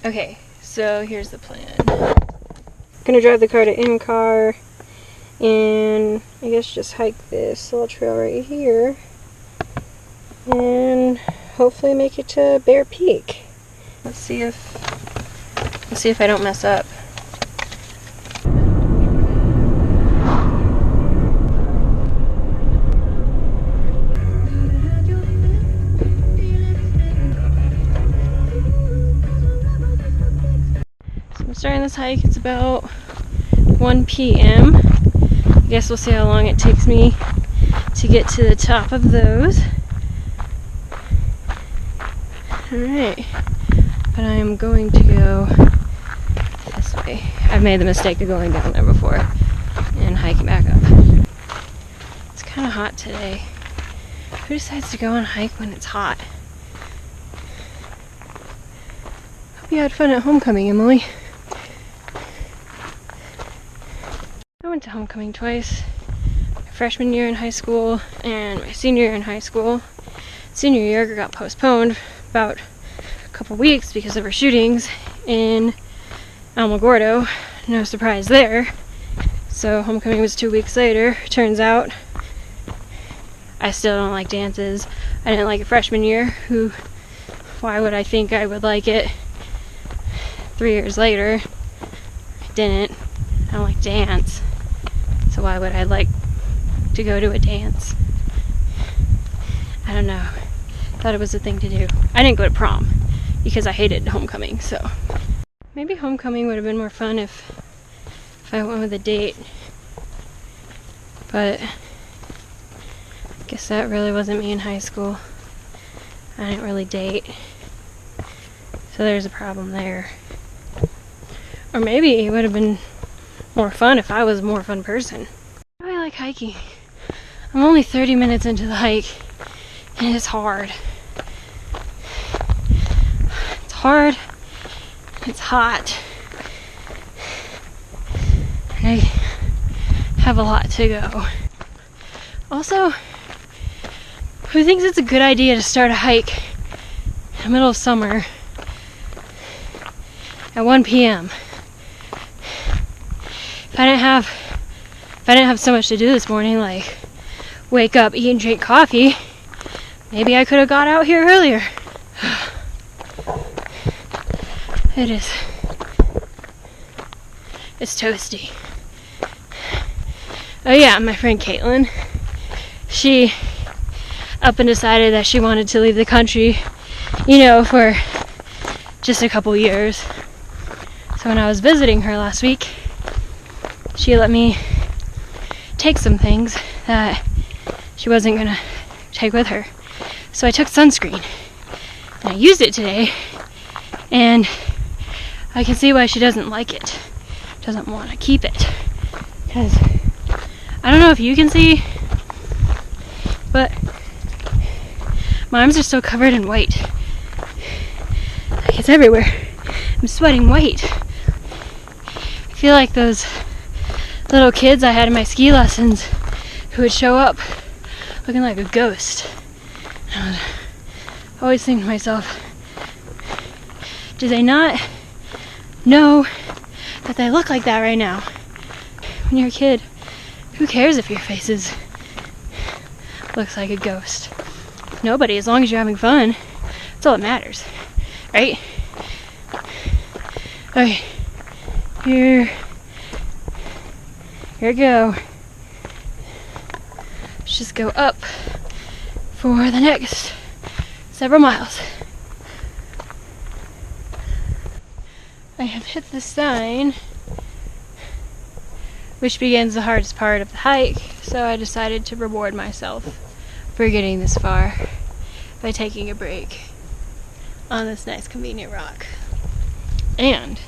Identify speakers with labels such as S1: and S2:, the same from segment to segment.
S1: Okay, so here's the plan. Gonna drive the car to NCAR and I guess just hike this little trail right here and hopefully make it to Bear Peak. Let's see if I don't mess up. So I'm starting this hike. It's about 1 p.m. I guess we'll see how long it takes me to get to the top of those. Alright, but I am going to go this way. I've made the mistake of going down there before and hiking back up. It's kind of hot today. Who decides to go on a hike when it's hot? Hope you had fun at homecoming, Emily. I went to homecoming twice. My freshman year in high school and my senior year in high school. Senior year got postponed about a couple weeks because there were shootings in Alamogordo. No surprise there. So homecoming was 2 weeks later. Turns out I still don't like dances. I didn't like it freshman year. Why would I think I would like it 3 years later? I didn't. I don't like dance. So why would I like to go to a dance? I don't know. Thought it was a thing to do. I didn't go to prom because I hated homecoming, so maybe homecoming would have been more fun if I went with a date. But I guess that really wasn't me in high school. I didn't really date. So there's a problem there. Or maybe it would have been more fun if I was a more fun person. I like hiking. I'm only 30 minutes into the hike and it's hard. It's hard. It's hot. And I have a lot to go. Also, who thinks it's a good idea to start a hike in the middle of summer at 1 p.m.? If I didn't have so much to do this morning, like wake up, eat, and drink coffee, maybe I could have got out here earlier. It's toasty. Oh yeah, my friend Caitlin, she up and decided that she wanted to leave the country, for just a couple years. So when I was visiting her last week, she let me take some things that she wasn't gonna take with her. So I took sunscreen and I used it today, and I can see why she doesn't like it, doesn't want to keep it, because I don't know if you can see, but my arms are still covered in white. Like it's everywhere. I'm sweating white. I feel like those little kids I had in my ski lessons who would show up looking like a ghost. I would always think to myself, do they not know that they look like that right now? When you're a kid, who cares if your face looks like a ghost? Nobody, as long as you're having fun. That's all that matters, right? Okay, here we go. Let's just go up for the next several miles. I have hit the sign, which begins the hardest part of the hike, so I decided to reward myself for getting this far by taking a break on this nice convenient rock and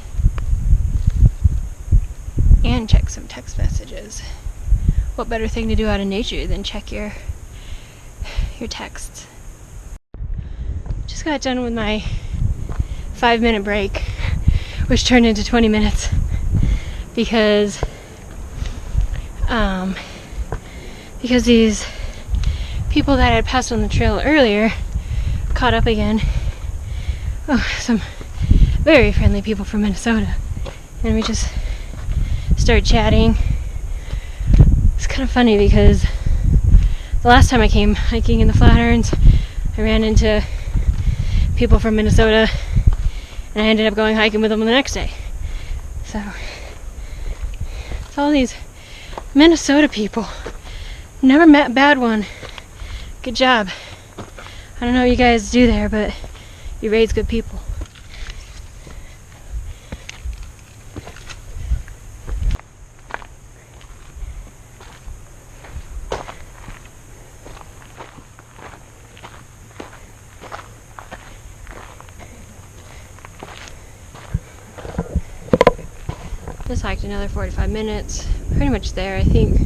S1: check some text messages. What better thing to do out in nature than check your texts? Just got done with my 5-minute break, which turned into 20 minutes because these people that had passed on the trail earlier caught up again. Oh, some very friendly people from Minnesota. And we just started chatting. It's kind of funny because the last time I came hiking in the Flatirons, I ran into people from Minnesota and I ended up going hiking with them the next day. So it's all these Minnesota people. Never met a bad one. Good job. I don't know what you guys do there, but you raise good people. Just hiked another 45 minutes. Pretty much there. I think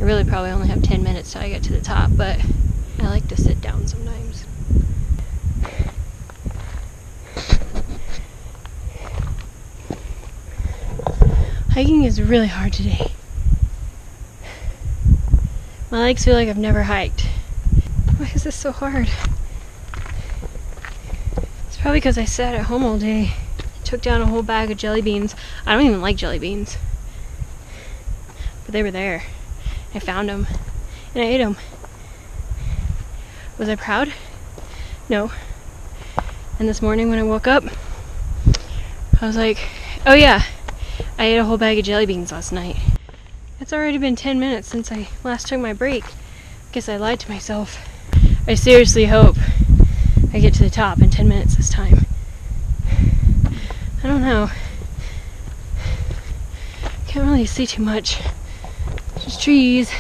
S1: I really probably only have 10 minutes till I get to the top, but I like to sit down sometimes. Hiking is really hard today. My legs feel like I've never hiked. Why is this so hard? It's probably because I sat at home all day. Took down a whole bag of jelly beans. I don't even like jelly beans. But they were there. I found them. And I ate them. Was I proud? No. And this morning when I woke up, I was like, oh yeah, I ate a whole bag of jelly beans last night. It's already been 10 minutes since I last took my break. Guess I lied to myself. I seriously hope I get to the top in 10 minutes this time. I don't know. Can't really see too much. Just trees.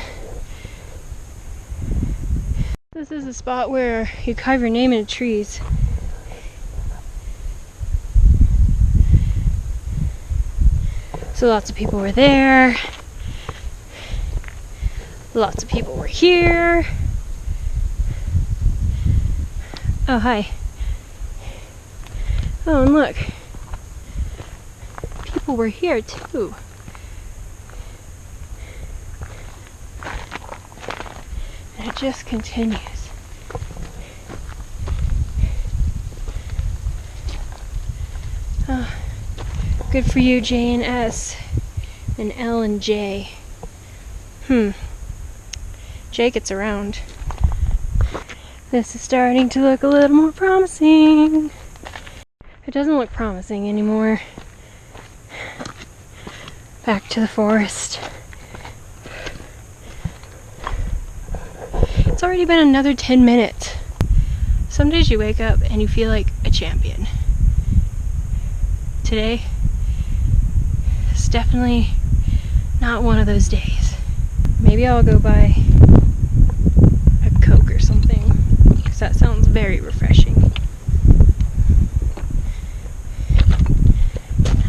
S1: This is a spot where you carve your name into trees. So lots of people were there. Lots of people were here. Oh, hi. Oh, and look. People were here too. And it just continues. Oh, good for you, J and S, and L and J. J gets around. This is starting to look a little more promising. It doesn't look promising anymore. Back to the forest. It's already been another 10 minutes. Some days you wake up and you feel like a champion. Today, it's definitely not one of those days. Maybe I'll go buy a Coke or something, because that sounds very refreshing.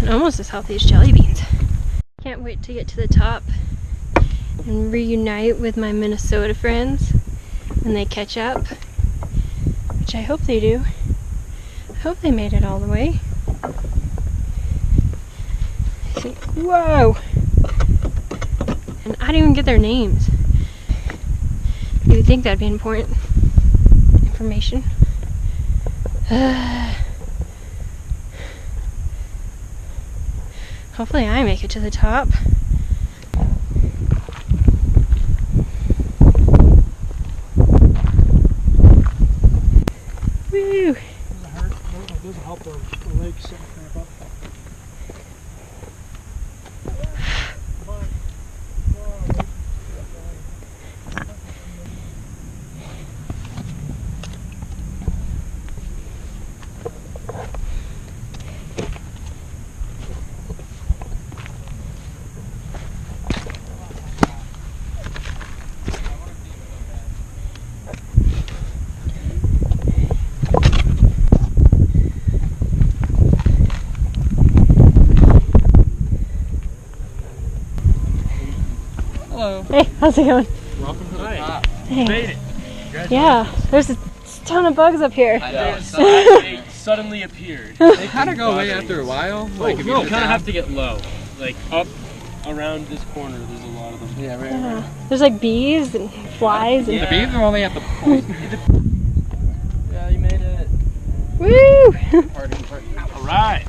S1: And almost as healthy as jelly beans. Can't wait to get to the top and reunite with my Minnesota friends when they catch up, which I hope they do. I hope they made it all the way. I think, whoa! And I didn't even get their names. You would think that'd be important information. Hopefully I make it to the top. Woo!
S2: Doesn't help the legs sitting crap up.
S3: Hello.
S1: Hey, how's it going?
S2: Welcome to the top.
S1: Hey.
S2: Made it.
S1: Yeah, there's a ton of bugs up here.
S3: I know.
S4: They suddenly appeared.
S3: They kind of go away after a while. Like if
S4: You
S3: you
S4: kind of have to get low. Like up around this corner, there's a lot of them.
S3: Yeah, right.
S1: Yeah. There's like bees and flies and
S3: The bees are only at the point.
S4: Yeah, you made it.
S1: woo!
S3: Pardon.
S4: Alright.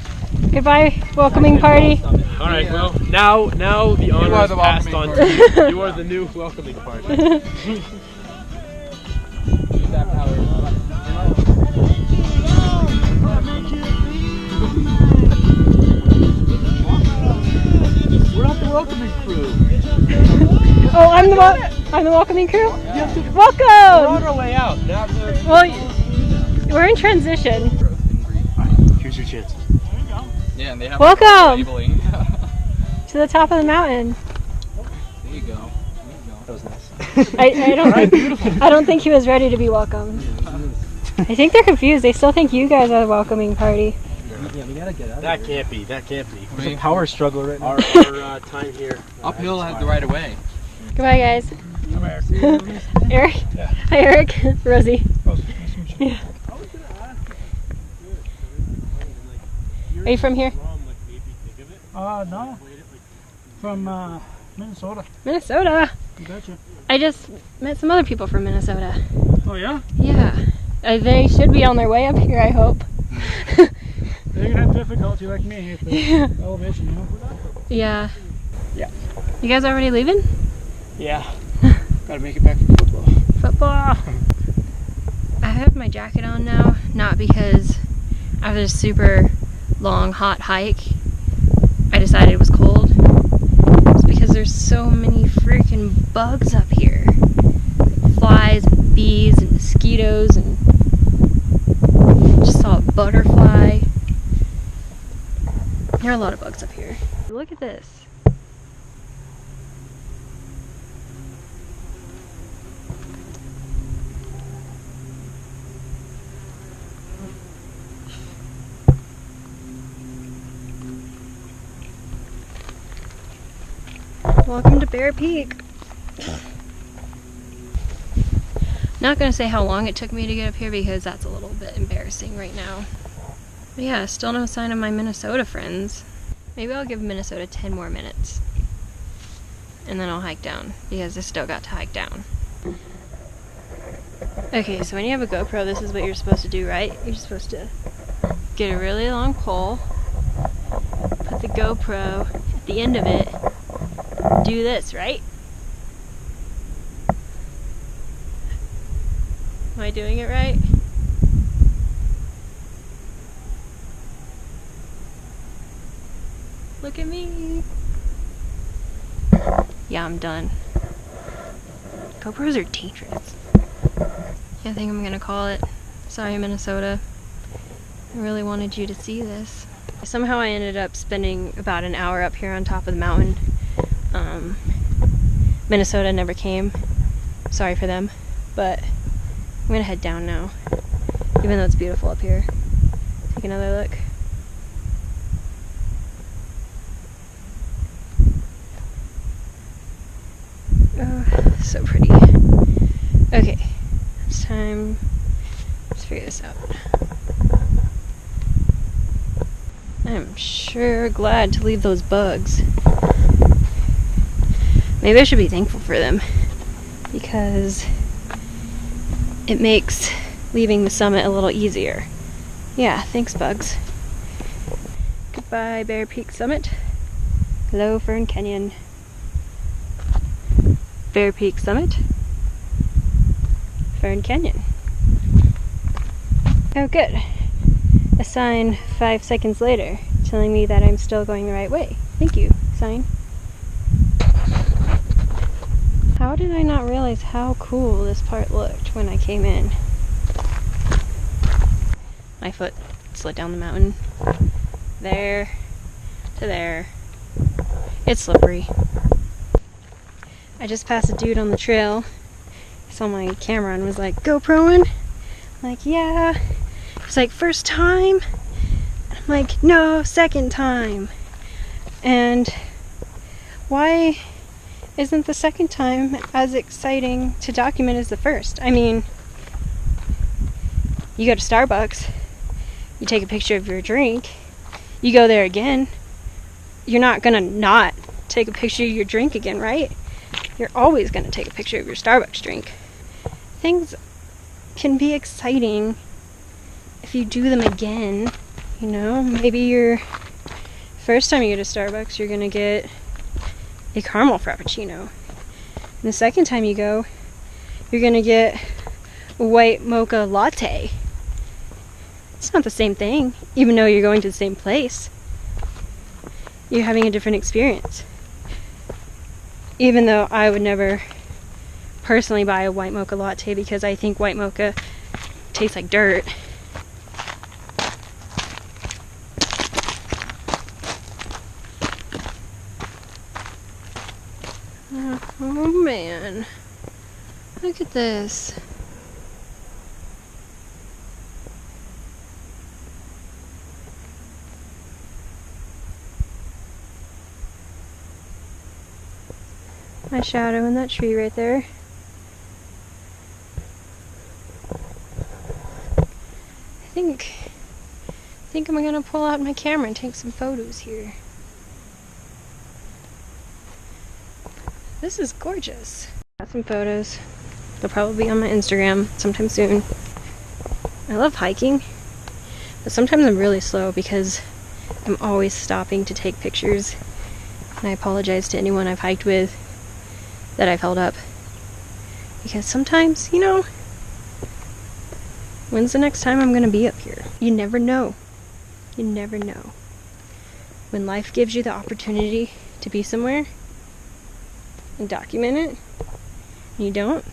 S1: Goodbye, welcoming party.
S4: Alright, well, now the honor
S3: are
S4: is
S3: the
S4: passed
S3: welcoming
S4: on to you. You are the new welcoming party.
S3: Use that power.
S2: We're not the welcoming crew.
S1: Oh, I'm the welcoming crew?
S4: We're
S1: Welcome!
S4: on our way out. Now
S1: Well, we're in transition.
S4: here's your chance.
S3: Yeah, and they have
S1: Welcome!
S3: labeling.
S1: To the top of the mountain.
S3: There you go.
S4: That was nice.
S1: I don't think he was ready to be welcomed. I think they're confused. They still think you guys are the welcoming party.
S2: Yeah, we gotta get out.
S4: That can't be. That can't be.
S3: There's a
S2: Power struggle right now.
S4: Our time here.
S3: Uphill has the right of way.
S1: Goodbye, guys.
S2: Come here.
S1: Eric?
S2: Yeah.
S1: Hi, Eric. Rosie. Yeah. Are you from here?
S2: No. From Minnesota.
S1: Minnesota.
S2: You betcha.
S1: I just met some other people from Minnesota.
S2: Oh yeah?
S1: Yeah. They should be on their way up here, I hope.
S2: They're gonna have difficulty like me with the elevation, you know?
S1: Yeah.
S2: Yeah.
S1: You guys already leaving?
S2: Yeah. Gotta make it back for football.
S1: Football. I have my jacket on now, not because after a super long, hot hike, I decided it was cold. It's because there's so many freaking bugs up here. Flies, bees, and mosquitoes, and just saw a butterfly. There are a lot of bugs up here. Look at this. Welcome to Bear Peak. Not gonna say how long it took me to get up here because that's a little bit embarrassing right now. But yeah, still no sign of my Minnesota friends. Maybe I'll give Minnesota 10 more minutes. And then I'll hike down because I still got to hike down. Okay, so when you have a GoPro, this is what you're supposed to do, right? You're supposed to get a really long pole, put the GoPro at the end of it, do this, right? Am I doing it right? Look at me. Yeah, I'm done. GoPros are dangerous. I think I'm gonna call it. Sorry, Minnesota. I really wanted you to see this. Somehow I ended up spending about an hour up here on top of the mountain. Minnesota never came. Sorry for them. But I'm gonna head down now. Even though it's beautiful up here. Take another look. Oh, so pretty. Okay, it's time. Let's figure this out. I'm sure glad to leave those bugs. Maybe I should be thankful for them because it makes leaving the summit a little easier. Yeah, thanks, bugs. Goodbye, Bear Peak Summit. Hello, Fern Canyon. Bear Peak Summit, Fern Canyon. Oh, good. A sign 5 seconds later telling me that I'm still going the right way. Thank you, sign. How did I not realize how cool this part looked when I came in? My foot slid down the mountain. There to there. It's slippery. I just passed a dude on the trail. He saw my camera and was like, GoProing? I'm like, yeah. He's like, first time? And I'm like, no, second time. And why isn't the second time as exciting to document as the first? I mean, you go to Starbucks, you take a picture of your drink, you go there again, you're not gonna not take a picture of your drink again, right? You're always gonna take a picture of your Starbucks drink. Things can be exciting if you do them again, You know, maybe your first time you go to Starbucks, you're gonna get a caramel frappuccino. And the second time you go, you're gonna get a white mocha latte. It's not the same thing, even though you're going to the same place. You're having a different experience. Even though I would never personally buy a white mocha latte because I think white mocha tastes like dirt. Oh man, look at this. My shadow in that tree right there. I think I'm gonna pull out my camera and take some photos here. This is gorgeous. Got some photos. They'll probably be on my Instagram sometime soon. I love hiking, but sometimes I'm really slow because I'm always stopping to take pictures. And I apologize to anyone I've hiked with that I've held up. Because sometimes, you know, when's the next time I'm gonna be up here? You never know. You never know. When life gives you the opportunity to be somewhere and document it, and you don't,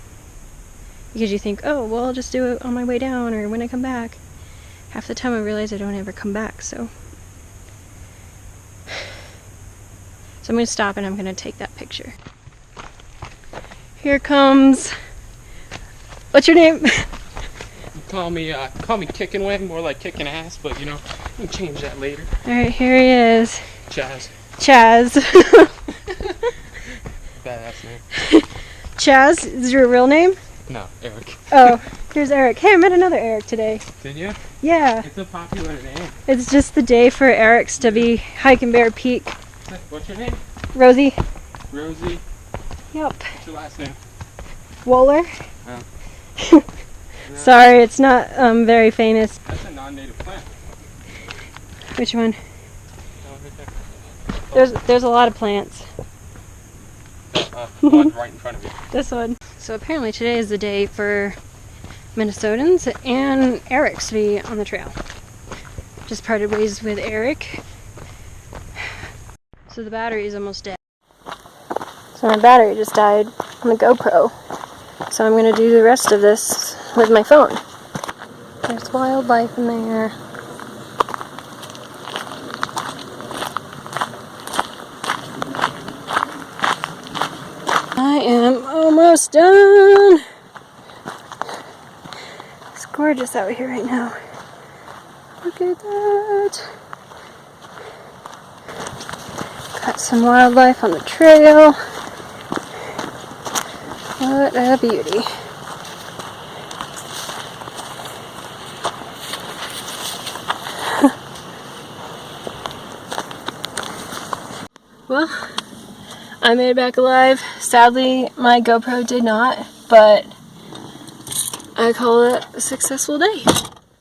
S1: because you think, oh, well, I'll just do it on my way down or when I come back. Half the time I realize I don't ever come back, so I'm gonna stop and I'm gonna take that picture. Here comes, what's your name?
S4: Call me kicking way, more like kicking ass, but you know, we can change that later.
S1: Alright, here he is.
S4: Chaz. Badass name.
S1: Chaz is your real name?
S4: No, Eric.
S1: Oh, here's Eric. Hey, I met another Eric today.
S4: Did you?
S1: Yeah.
S4: It's a popular name.
S1: It's just the day for Erics to be hiking Bear Peak.
S4: What's your name?
S1: Rosie.
S4: Rosie.
S1: Yep.
S4: What's your last name?
S1: Woller.
S4: Oh.
S1: Sorry, it's not very famous.
S4: That's a non-native plant.
S1: Which one?
S4: Oh, right there.
S1: There's a lot of plants.
S4: One right in front of you.
S1: This one. So apparently today is the day for Minnesotans and Erics to be on the trail. Just parted ways with Eric. So the battery is almost dead. So my battery just died on the GoPro. So I'm going to do the rest of this with my phone. There's wildlife in there. I am almost done. It's gorgeous out here right now. Look at that. Got some wildlife on the trail. What a beauty. Well, I made it back alive. Sadly, my GoPro did not, but I call it a successful day.